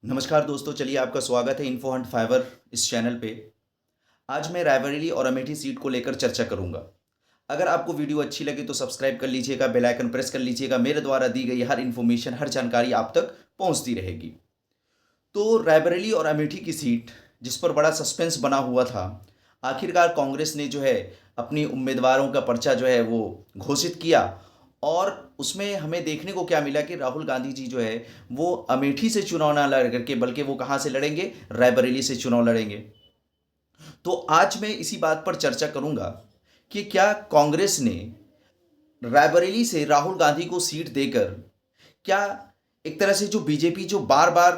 नमस्कार दोस्तों, चलिए आपका स्वागत है इन्फो हंट फाइवर इस चैनल पे। आज मैं रायबरेली और अमेठी सीट को लेकर चर्चा करूंगा। अगर आपको वीडियो अच्छी लगे तो सब्सक्राइब कर लीजिएगा, बेल आइकन प्रेस कर लीजिएगा। मेरे द्वारा दी गई हर इन्फॉर्मेशन, हर जानकारी आप तक पहुंचती रहेगी। तो रायबरेली और अमेठी की सीट जिस पर बड़ा सस्पेंस बना हुआ था, आखिरकार कांग्रेस ने जो है अपनी उम्मीदवारों का पर्चा जो है वो घोषित किया। और उसमें हमें देखने को क्या मिला कि राहुल गांधी जी जो है वो अमेठी से चुनाव ना लड़ करके, बल्कि वो कहाँ से लड़ेंगे? रायबरेली से चुनाव लड़ेंगे। तो आज मैं इसी बात पर चर्चा करूंगा कि क्या कांग्रेस ने रायबरेली से राहुल गांधी को सीट देकर, क्या एक तरह से जो बीजेपी जो बार बार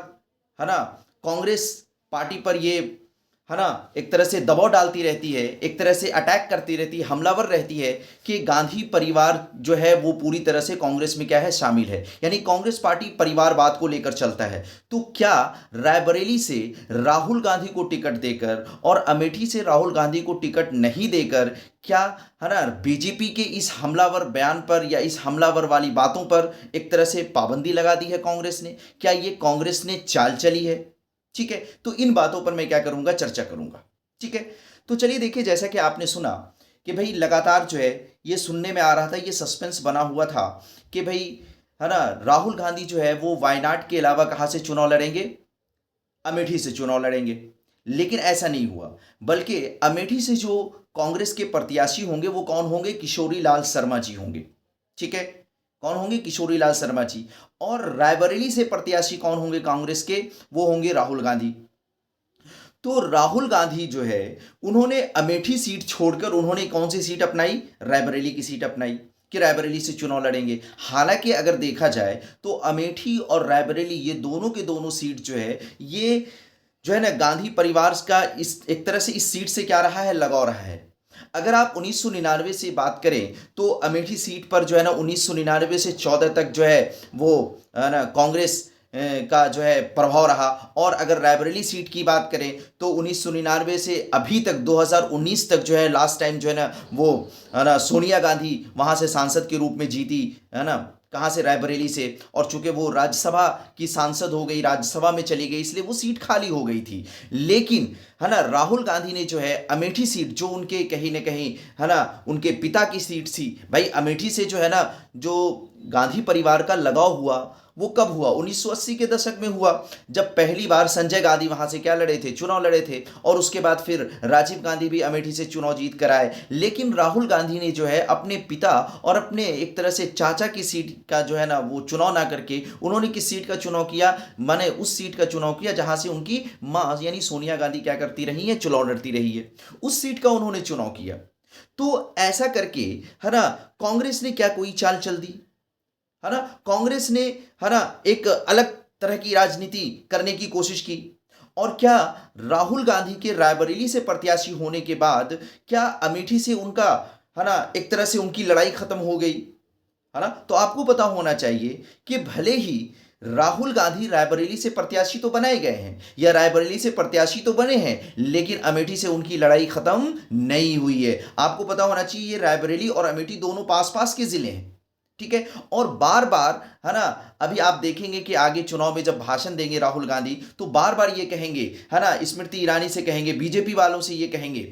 है ना कांग्रेस पार्टी पर ये है ना एक तरह से दबाव डालती रहती है, एक तरह से अटैक करती रहती है, हमलावर रहती है कि गांधी परिवार जो है वो पूरी तरह से कांग्रेस में क्या है, शामिल है, यानी कांग्रेस पार्टी परिवारवाद को लेकर चलता है। तो क्या रायबरेली से राहुल गांधी को टिकट देकर और अमेठी से राहुल गांधी को टिकट नहीं देकर, क्या है ना बीजेपी के इस हमलावर बयान पर या इस हमलावर वाली बातों पर एक तरह से पाबंदी लगा दी है कांग्रेस ने? क्या ये कांग्रेस ने चाल चली है? ठीक है, तो इन बातों पर मैं क्या करूंगा, चर्चा करूंगा। ठीक है, तो चलिए देखिए, जैसा कि आपने सुना कि भाई लगातार जो है ये सुनने में आ रहा था, ये सस्पेंस बना हुआ था कि भाई है ना राहुल गांधी जो है वो वायनाड के अलावा कहां से चुनाव लड़ेंगे? अमेठी से चुनाव लड़ेंगे। लेकिन ऐसा नहीं हुआ, बल्कि अमेठी से जो कांग्रेस के प्रत्याशी होंगे वो कौन होंगे? किशोरी लाल शर्मा जी होंगे। ठीक है, कौन होंगे? किशोरी लाल शर्मा जी। और रायबरेली से प्रत्याशी कौन होंगे कांग्रेस के? वो होंगे राहुल गांधी। तो राहुल गांधी जो है उन्होंने अमेठी सीट छोड़कर उन्होंने कौन सी सीट अपनाई? रायबरेली की सीट अपनाई कि रायबरेली से चुनाव लड़ेंगे। हालांकि अगर देखा जाए तो अमेठी और रायबरेली ये दोनों के दोनों सीट जो है ये जो है ना गांधी परिवार का इस एक तरह से इस सीट से क्या रहा है, लगाव रहा है। अगर आप 1999 से बात करें तो अमेठी सीट पर जो है ना 1999 से 14 तक जो है वो है ना कांग्रेस का जो है प्रभाव रहा। और अगर रायबरेली सीट की बात करें तो 1999 से अभी तक 2019 तक जो है लास्ट टाइम जो है ना वो है ना सोनिया गांधी वहां से सांसद के रूप में जीती, है ना, कहाँ से? रायबरेली से। और चूंकि वो राज्यसभा की सांसद हो गई, राज्यसभा में चली गई, इसलिए वो सीट खाली हो गई थी। लेकिन है ना राहुल गांधी ने जो है अमेठी सीट, जो उनके कहीं ना कहीं है ना उनके पिता की सीट थी, भाई अमेठी से जो है ना जो गांधी परिवार का लगाव हुआ वो कब हुआ? 1980 के दशक में हुआ, जब पहली बार संजय गांधी वहां से क्या लड़े थे, चुनाव लड़े थे। और उसके बाद फिर राजीव गांधी भी अमेठी से चुनाव जीत कर आए। लेकिन राहुल गांधी ने जो है अपने पिता और अपने एक तरह से चाचा की सीट का जो है ना वो चुनाव ना करके उन्होंने किस सीट का चुनाव किया? माने उस सीट का चुनाव किया जहां से उनकी मां यानी सोनिया गांधी क्या करती रही है, चुनाव लड़ती रही है। उस सीट का उन्होंने चुनाव किया। तो ऐसा करके है ना कांग्रेस ने क्या कोई चाल चल दी? है ना कांग्रेस ने है ना एक अलग तरह की राजनीति करने की कोशिश की। और क्या राहुल गांधी के रायबरेली से प्रत्याशी होने के बाद क्या अमेठी से उनका है ना एक तरह से उनकी लड़ाई खत्म हो गई? है ना, तो आपको पता होना चाहिए कि भले ही राहुल गांधी रायबरेली से प्रत्याशी तो बनाए गए हैं या रायबरेली से प्रत्याशी तो बने हैं, लेकिन अमेठी से उनकी लड़ाई खत्म नहीं हुई है। आपको पता होना चाहिए ये रायबरेली और अमेठी दोनों पास पास के जिले हैं। ठीक है, और बार बार है ना अभी आप देखेंगे कि आगे चुनाव में जब भाषण देंगे राहुल गांधी तो बार बार ये कहेंगे, है ना, स्मृति ईरानी से कहेंगे, बीजेपी वालों से ये कहेंगे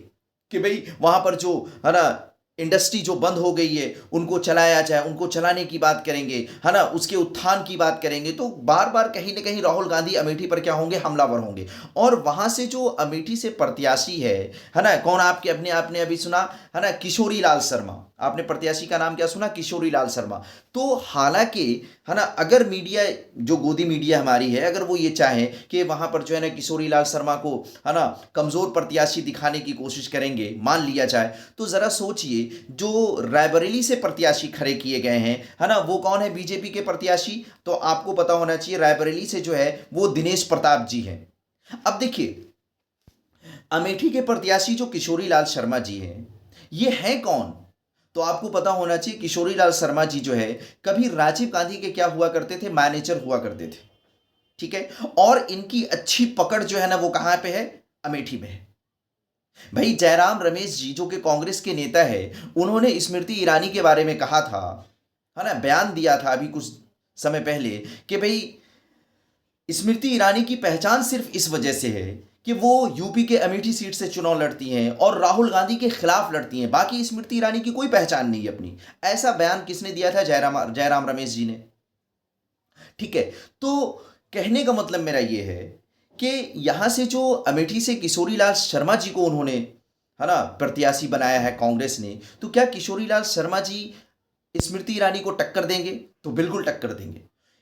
कि भाई वहां पर जो है ना इंडस्ट्री जो बंद हो गई है उनको चलाया जाए, उनको चलाने की बात करेंगे, है ना, उसके उत्थान की बात करेंगे। तो बार बार कहीं ना कहीं राहुल गांधी अमेठी पर क्या होंगे, हमलावर होंगे। और वहां से जो अमेठी से प्रत्याशी है ना, कौन? आपके अपने आपने अभी सुना, है ना, किशोरी लाल शर्मा। आपने प्रत्याशी का नाम क्या सुना? किशोरी लाल शर्मा। तो हालांकि है ना अगर मीडिया, जो गोदी मीडिया हमारी है, अगर वो ये चाहे कि वहां पर जो है ना किशोरी लाल शर्मा को है ना कमजोर प्रत्याशी दिखाने की कोशिश करेंगे, मान लिया जाए, तो जरा सोचिए जो रायबरेली से प्रत्याशी खड़े किए गए हैं, है ना, वो कौन है? बीजेपी के प्रत्याशी। तो आपको पता होना चाहिए रायबरेली से जो है वो दिनेश प्रताप जी हैं। अब देखिए अमेठी के प्रत्याशी जो किशोरी लाल शर्मा जी हैं, ये हैं कौन? तो आपको पता होना चाहिए किशोरी लाल शर्मा जी जो है कभी राजीव गांधी के क्या हुआ करते थे? मैनेजर हुआ करते थे। ठीक है, और इनकी अच्छी पकड़ जो है ना वो कहां पे है? अमेठी में है। भाई जयराम रमेश जी जो कि कांग्रेस के नेता है, उन्होंने स्मृति ईरानी के बारे में कहा था, है ना, बयान दिया था अभी कुछ समय पहले कि भाई स्मृति ईरानी की पहचान सिर्फ इस वजह से है कि वो यूपी के अमेठी सीट से चुनाव लड़ती हैं और राहुल गांधी के खिलाफ लड़ती हैं। बाकी स्मृति ईरानी की कोई पहचान नहीं है अपनी। ऐसा बयान किसने दिया था? जयराम रमेश जी ने। ठीक है, तो कहने का मतलब मेरा ये है कि यहां से जो अमेठी से किशोरीलाल शर्मा जी को उन्होंने, है ना, प्रत्याशी बनाया है कांग्रेस ने, तो क्या किशोरीलाल शर्मा जी स्मृति ईरानी को टक्कर देंगे? तो बिल्कुल टक्कर देंगे।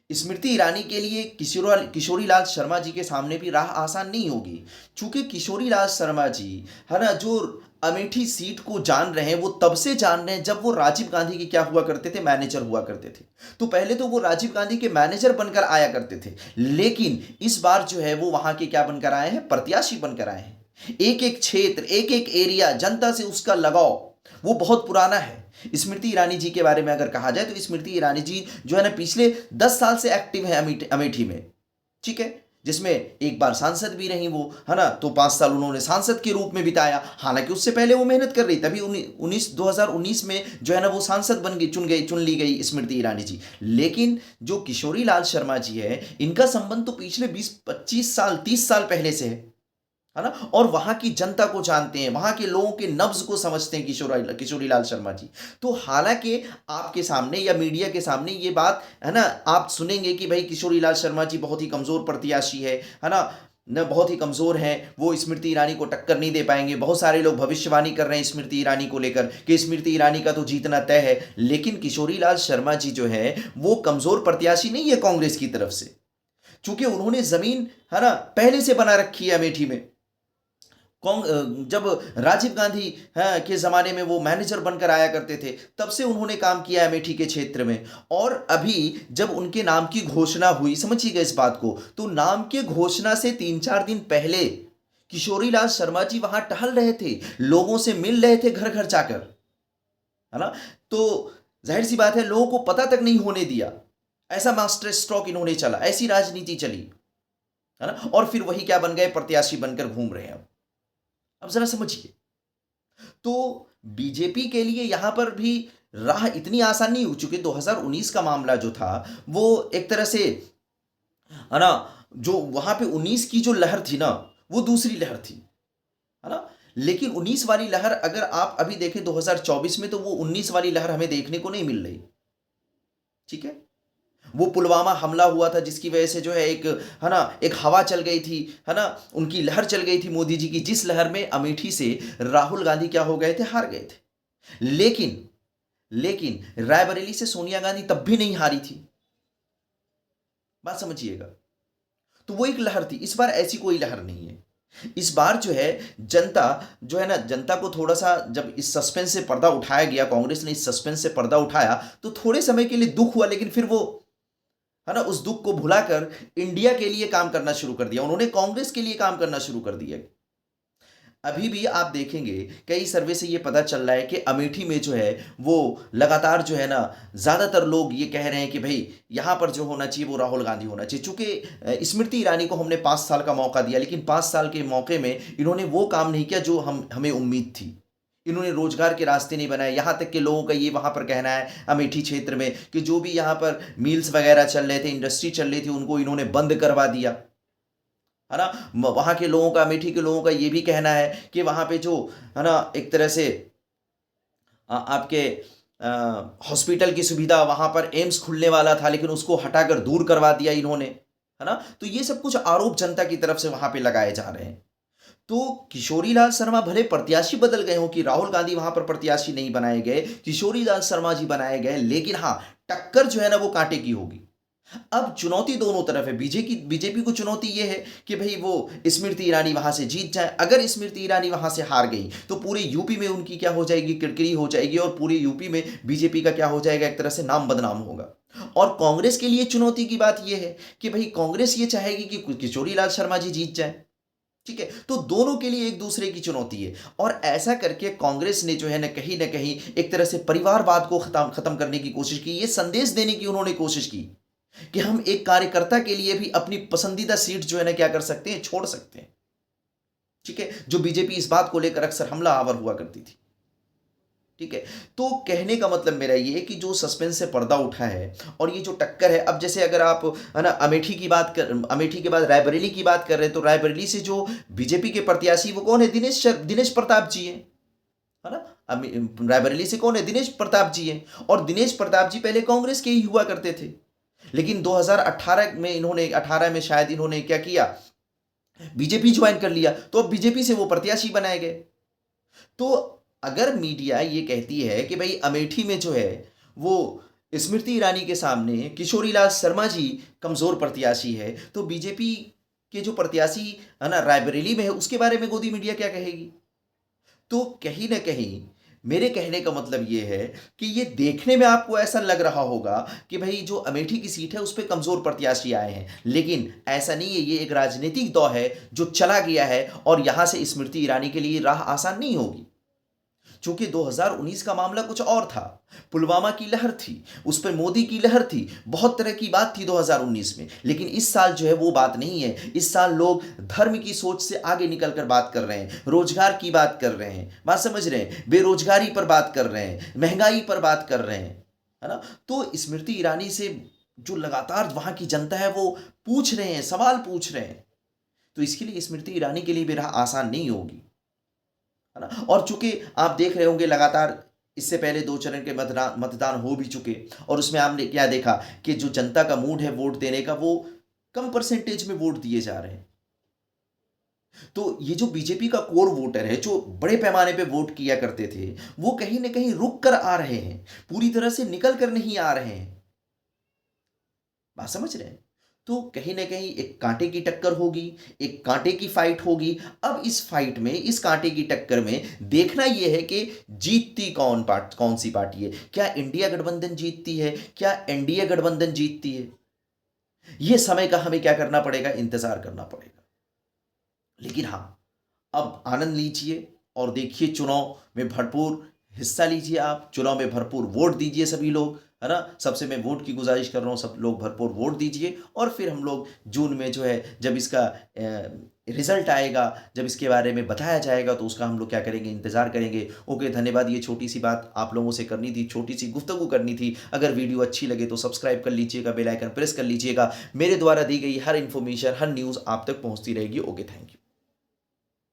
स्मृति ईरानी के लिए किशोरीलाल शर्मा जी के सामने भी राह आसान नहीं होगी, क्योंकि किशोरीलाल शर्मा जी, है ना, जो अमेठी सीट को जान रहे हैं, वो तब से जान रहे हैं जब वो राजीव गांधी के क्या हुआ करते थे? मैनेजर हुआ करते थे। तो पहले तो वो राजीव गांधी के मैनेजर बनकर आया करते थे, लेकिन इस बार जो है वो वहां के क्या बनकर आए हैं? प्रत्याशी बनकर आए हैं। एक एक क्षेत्र, एक एक एरिया, जनता से उसका लगाव वो बहुत पुराना है। स्मृति ईरानी जी के बारे में अगर कहा जाए तो स्मृति ईरानी जी जो है ना पिछले 10 साल से एक्टिव है अमेठी में। ठीक है, जिसमें एक बार सांसद भी रही वो, है ना, तो 5 साल उन्होंने सांसद के रूप में बिताया। हालांकि उससे पहले वो मेहनत कर रही, तभी 2019 में जो है ना वो सांसद बन गई, चुन ली गई स्मृति ईरानी जी। लेकिन जो किशोरीलाल शर्मा जी है, इनका संबंध तो पिछले 20-25 साल, 30 साल पहले से है ना, और वहां की जनता को जानते हैं, वहां के लोगों के नब्ज को समझते हैं किशोरीलाल शर्मा जी। तो हालांकि आपके सामने या मीडिया के सामने ये बात, है ना, आप सुनेंगे कि भाई किशोरीलाल शर्मा जी बहुत ही कमजोर प्रत्याशी है ना, न बहुत ही कमजोर हैं, वो स्मृति ईरानी को टक्कर नहीं दे पाएंगे। बहुत सारे लोग भविष्यवाणी कर रहे हैं स्मृति ईरानी को लेकर कि स्मृति ईरानी का तो जीतना तय है। लेकिन किशोरीलाल शर्मा जी जो है वो कमजोर प्रत्याशी नहीं है कांग्रेस की तरफ से, चूंकि उन्होंने जमीन, है ना, पहले से बना रखी है अमेठी में। जब राजीव गांधी के ज़माने में वो मैनेजर बनकर आया करते थे, तब से उन्होंने काम किया अमेठी के क्षेत्र में। और अभी जब उनके नाम की घोषणा हुई, समझिएगा इस बात को, तो नाम के घोषणा से 3-4 दिन पहले किशोरीलाल शर्मा जी वहां टहल रहे थे, लोगों से मिल रहे थे घर घर जाकर, है ना। तो जाहिर सी बात है, लोगों को पता तक नहीं होने दिया। ऐसा मास्टर स्ट्रोक इन्होंने चला, ऐसी राजनीति चली, है ना। और फिर वही क्या बन गए? प्रत्याशी बनकर घूम रहे हैं। अब जरा समझिए, तो बीजेपी के लिए यहां पर भी राह इतनी आसान नहीं हो चुकी। 2019 का मामला जो था वो एक तरह से, है ना, जो वहां पे 19 की जो लहर थी ना, वो दूसरी लहर थी, है ना। लेकिन 19 वाली लहर अगर आप अभी देखें 2024 में, तो वो 19 वाली लहर हमें देखने को नहीं मिल रही। ठीक है, वो पुलवामा हमला हुआ था जिसकी वजह से जो है एक, है ना, एक हवा चल गई थी, है ना, उनकी लहर चल गई थी मोदी जी की, जिस लहर में अमेठी से राहुल गांधी क्या हो गए थे? हार गए थे। लेकिन रायबरेली से सोनिया गांधी तब भी नहीं हारी थी। बात समझिएगा, तो वो एक लहर थी। इस बार ऐसी कोई लहर नहीं है। इस बार जो है जनता जो है ना, जनता को थोड़ा सा, जब इस सस्पेंस से पर्दा उठाया गया, कांग्रेस ने इस सस्पेंस से पर्दा उठाया, तो थोड़े समय के लिए दुख हुआ, लेकिन फिर वो, है ना, उस दुख को भुलाकर इंडिया के लिए काम करना शुरू कर दिया। उन्होंने कांग्रेस के लिए काम करना शुरू कर दिया। अभी भी आप देखेंगे कई सर्वे से ये पता चल रहा है कि अमेठी में जो है वो लगातार जो है ना, ज़्यादातर लोग ये कह रहे हैं कि भाई यहाँ पर जो होना चाहिए वो राहुल गांधी होना चाहिए। चूंकि स्मृति ईरानी को हमने 5 साल का मौका दिया, लेकिन 5 साल के मौके में इन्होंने वो काम नहीं किया जो हमें उम्मीद थी। इन्होंने रोजगार के रास्ते नहीं बनाए। यहाँ तक कि लोगों का ये वहाँ पर कहना है अमेठी क्षेत्र में कि जो भी यहाँ पर मिल्स वगैरह चल रहे थे, इंडस्ट्री चल रही थी, उनको इन्होंने बंद करवा दिया, है ना। वहाँ के लोगों का, अमेठी के लोगों का ये भी कहना है कि वहाँ पे जो, है ना, एक तरह से आपके हॉस्पिटल की सुविधा, वहाँ पर एम्स खुलने वाला था, लेकिन उसको हटाकर दूर करवा दिया इन्होंने, है ना। तो ये सब कुछ आरोप जनता की तरफ से वहाँ पे लगाए जा रहे हैं। तो किशोरीलाल शर्मा भले प्रत्याशी बदल गए हों, कि राहुल गांधी वहां पर प्रत्याशी नहीं बनाए गए, किशोरीलाल शर्मा जी बनाए गए, लेकिन हाँ, टक्कर जो है ना वो कांटे की होगी। अब चुनौती दोनों तरफ है। बीजेपी को चुनौती ये है कि भाई वो स्मृति ईरानी वहां से जीत जाए। अगर स्मृति ईरानी वहां से हार गई तो पूरे यूपी में उनकी क्या हो जाएगी? किरकिरी हो जाएगी, और पूरे यूपी में बीजेपी का क्या हो जाएगा? एक तरह से नाम बदनाम होगा। और कांग्रेस के लिए चुनौती की बात यह है कि भाई कांग्रेस ये चाहेगी कि किशोरीलाल शर्मा जी जीत जाए। ठीक है, तो दोनों के लिए एक दूसरे की चुनौती है। और ऐसा करके कांग्रेस ने जो है ना कहीं एक तरह से परिवारवाद को खत्म करने की कोशिश की। ये संदेश देने की उन्होंने कोशिश की कि हम एक कार्यकर्ता के लिए भी अपनी पसंदीदा सीट जो है ना क्या कर सकते हैं? छोड़ सकते हैं। ठीक है, जो बीजेपी इस बात को लेकर अक्सर हमला आवर हुआ करती थी। ठीक है। तो कहने का मतलब मेरा ये है कि जो सस्पेंस से पर्दा उठा है और ये जो टक्कर है, अब जैसे अगर आप है ना अमेठी की बात कर, अमेठी के बाद रायबरेली की बात कर रहे हैं, तो रायबरेली से जो बीजेपी के प्रत्याशी वो कौन है? दिनेश प्रताप जी हैं, है ना। रायबरेली से कौन है? दिनेश प्रताप जी हैं। और दिनेश प्रताप जी पहले कांग्रेस के ही हुआ करते थे, लेकिन 2018 में इन्होंने 18 में शायद इन्होंने क्या किया, बीजेपी ज्वाइन कर लिया, तो अब बीजेपी से वो प्रत्याशी बनाए गए। तो अगर मीडिया ये कहती है कि भाई अमेठी में जो है वो स्मृति ईरानी के सामने किशोरीलाल शर्मा जी कमजोर प्रत्याशी है, तो बीजेपी के जो प्रत्याशी है ना रायबरेली में है उसके बारे में गोदी मीडिया क्या कहेगी? तो कहीं ना कहीं मेरे कहने का मतलब ये है कि ये देखने में आपको ऐसा लग रहा होगा कि भाई जो अमेठी की सीट है उस पर कमजोर प्रत्याशी आए हैं, लेकिन ऐसा नहीं है। ये एक राजनीतिक दौर है जो चला गया है और यहां से स्मृति ईरानी के लिए राह आसान नहीं होगी। चूंकि 2019 का मामला कुछ और था, पुलवामा की लहर थी, उस पर मोदी की लहर थी, बहुत तरह की बात थी 2019 में, लेकिन इस साल जो है वो बात नहीं है। इस साल लोग धर्म की सोच से आगे निकल कर बात कर रहे हैं, रोजगार की बात कर रहे हैं, बात समझ रहे हैं, बेरोजगारी पर बात कर रहे हैं, महंगाई पर बात कर रहे हैं, है ना। तो स्मृति ईरानी से जो लगातार वहां की जनता है वो पूछ रहे हैं, सवाल पूछ रहे हैं, तो इसके लिए स्मृति ईरानी के लिए भी राह आसान नहीं होगी, है ना। और चूंकि आप देख रहे होंगे लगातार इससे पहले 2 चरण के मतदान हो भी चुके, और उसमें आपने क्या देखा कि जो जनता का मूड है वोट देने का, वो कम परसेंटेज में वोट दिए जा रहे हैं। तो ये जो बीजेपी का कोर वोटर है जो बड़े पैमाने पे वोट किया करते थे, वो कहीं ना कहीं रुक कर आ रहे हैं, पूरी तरह से निकल कर नहीं आ रहे हैं, बात समझ रहे हैं। तो कहीं ना कहीं एक कांटे की टक्कर होगी, एक कांटे की फाइट होगी। अब इस फाइट में, इस कांटे की टक्कर में देखना यह है कि जीतती कौन सी पार्टी है। क्या इंडिया गठबंधन जीतती है? क्या एनडीए गठबंधन जीतती है? यह समय का हमें क्या करना पड़ेगा? इंतजार करना पड़ेगा। लेकिन हाँ, अब आनंद लीजिए और देखिए, चुनाव में भरपूर हिस्सा लीजिए, आप चुनाव में भरपूर वोट दीजिए सभी लोग, है ना। सबसे मैं वोट की गुजारिश कर रहा हूँ, सब लोग भरपूर वोट दीजिए, और फिर हम लोग जून में जो है जब इसका रिजल्ट आएगा, जब इसके बारे में बताया जाएगा, तो उसका हम लोग क्या करेंगे? इंतजार करेंगे। ओके, धन्यवाद। ये छोटी सी बात आप लोगों से करनी थी, छोटी सी गुफ्तगू करनी थी। अगर वीडियो अच्छी लगे तो सब्सक्राइब कर लीजिएगा, बेल आइकन प्रेस कर लीजिएगा। मेरे द्वारा दी गई हर इन्फॉर्मेशन, हर न्यूज़ आप तक पहुँचती रहेगी। Okay, thank you.